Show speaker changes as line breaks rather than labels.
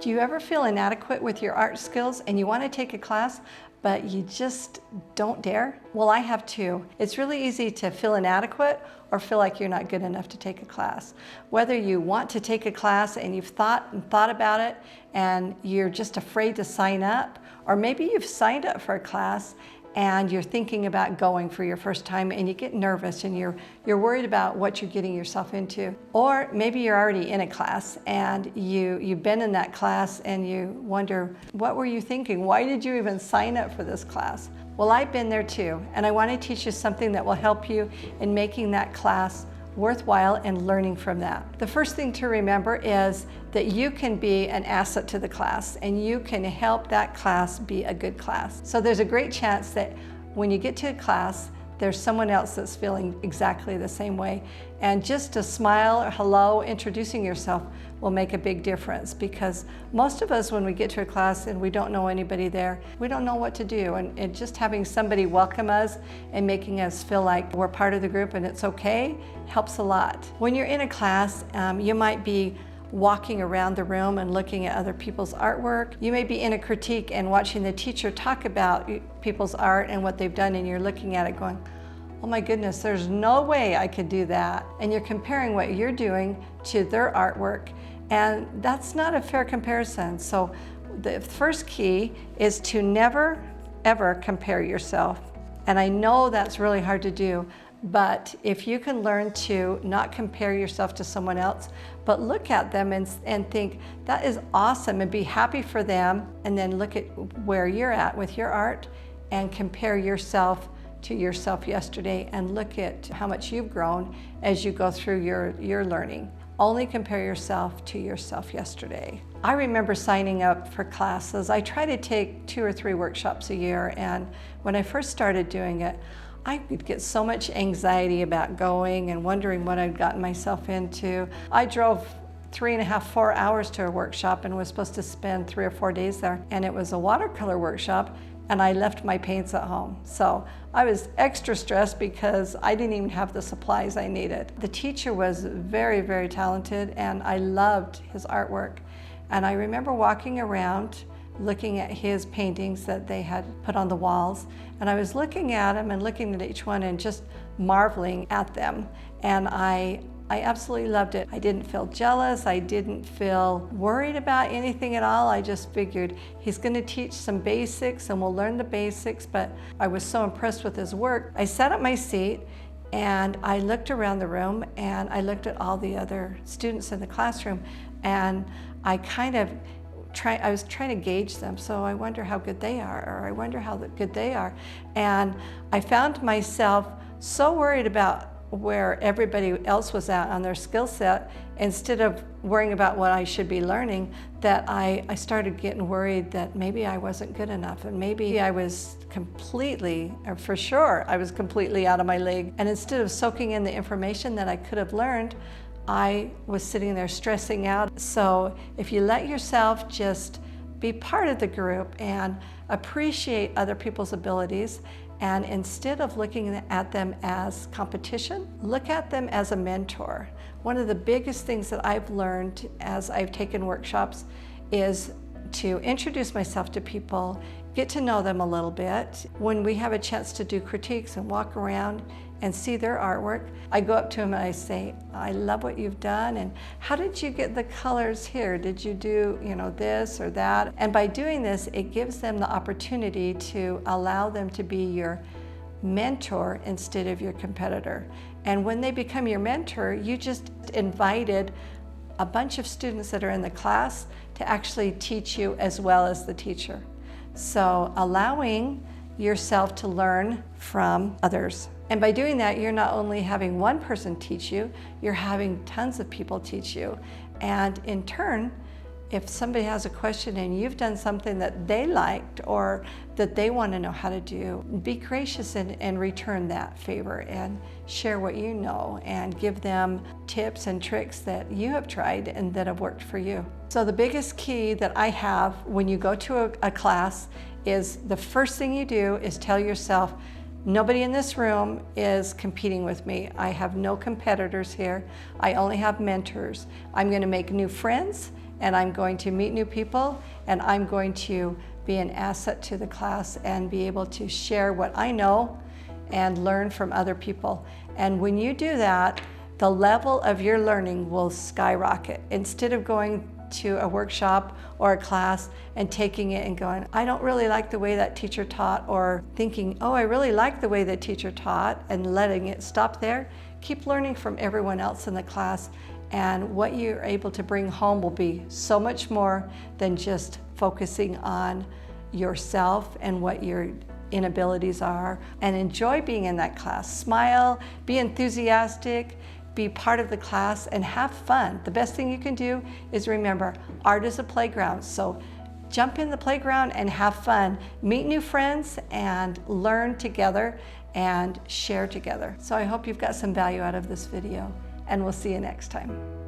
Do you ever feel inadequate with your art skills and you want to take a class, but you just don't dare? Well, I have too. It's really easy to feel inadequate or feel like you're not good enough to take a class. Whether you want to take a class and you've thought about it and you're just afraid to sign up, or maybe you've signed up for a class and you're thinking about going for your first time and you get nervous and you're worried about what you're getting yourself into. Or maybe you're already in a class and you've been in that class and you wonder, what were you thinking? Why did you even sign up for this class? Well, I've been there too, and I want to teach you something that will help you in making that class worthwhile and learning from that. The first thing to remember is that you can be an asset to the class and you can help that class be a good class. So there's a great chance that when you get to a class, there's someone else that's feeling exactly the same way. And just a smile or hello, introducing yourself will make a big difference, because most of us, when we get to a class and we don't know anybody there, we don't know what to do. And just having somebody welcome us and making us feel like we're part of the group and it's okay helps a lot. When you're in a class, you might be walking around the room and looking at other people's artwork. You may be in a critique and watching the teacher talk about people's art and what they've done, and you're looking at it going, oh my goodness, there's no way I could do that. And you're comparing what you're doing to their artwork, and that's not a fair comparison. So the first key is to never, ever compare yourself. And I know that's really hard to do, but if you can learn to not compare yourself to someone else, but look at them and think, that is awesome, and be happy for them, and then look at where you're at with your art and compare yourself to yourself yesterday and look at how much you've grown as you go through your learning. Only compare yourself to yourself yesterday. I remember signing up for classes. I try to take 2 or 3 workshops a year, and when I first started doing it, I would get so much anxiety about going and wondering what I'd gotten myself into. I drove 3.5, 4 hours to a workshop and was supposed to spend 3 or 4 days there. And it was a watercolor workshop, and I left my paints at home. So I was extra stressed because I didn't even have the supplies I needed. The teacher was very, very talented, and I loved his artwork. And I remember walking around looking at his paintings that they had put on the walls, and I was looking at them and looking at each one and just marveling at them, and I absolutely loved it. I didn't feel jealous, I didn't feel worried about anything at all. I just figured he's going to teach some basics and we'll learn the basics, but I was so impressed with his work. I sat at my seat and I looked around the room and I looked at all the other students in the classroom, and I was trying to gauge them. So I wonder how good they are, or I wonder how good they are. And I found myself so worried about where everybody else was at on their skill set, instead of worrying about what I should be learning, that I started getting worried that maybe I wasn't good enough, and maybe I was completely, or for sure, I was completely out of my league. And instead of soaking in the information that I could have learned, I was sitting there stressing out. So if you let yourself just be part of the group and appreciate other people's abilities, and instead of looking at them as competition, look at them as a mentor. One of the biggest things that I've learned as I've taken workshops is to introduce myself to people, get to know them a little bit. When we have a chance to do critiques and walk around and see their artwork, I go up to them and I say, I love what you've done, and how did you get the colors here? Did you do, this or that? And by doing this, it gives them the opportunity to allow them to be your mentor instead of your competitor. And when they become your mentor, you just invited a bunch of students that are in the class to actually teach you as well as the teacher. So allowing yourself to learn from others. And by doing that, you're not only having one person teach you, you're having tons of people teach you. And in turn, if somebody has a question and you've done something that they liked or that they want to know how to do, be gracious and return that favor and share what you know and give them tips and tricks that you have tried and that have worked for you. So the biggest key that I have when you go to a class is the first thing you do is tell yourself, nobody in this room is competing with me. I have no competitors here. I only have mentors. I'm going to make new friends and I'm going to meet new people, and I'm going to be an asset to the class and be able to share what I know and learn from other people. And when you do that, the level of your learning will skyrocket. Instead of going to a workshop or a class and taking it and going, I don't really like the way that teacher taught, or thinking, oh, I really like the way that teacher taught, and letting it stop there. Keep learning from everyone else in the class, and what you're able to bring home will be so much more than just focusing on yourself and what your inabilities are. And enjoy being in that class. Smile, be enthusiastic, be part of the class, and have fun. The best thing you can do is remember, art is a playground. So jump in the playground and have fun. Meet new friends and learn together and share together. So I hope you've got some value out of this video, and we'll see you next time.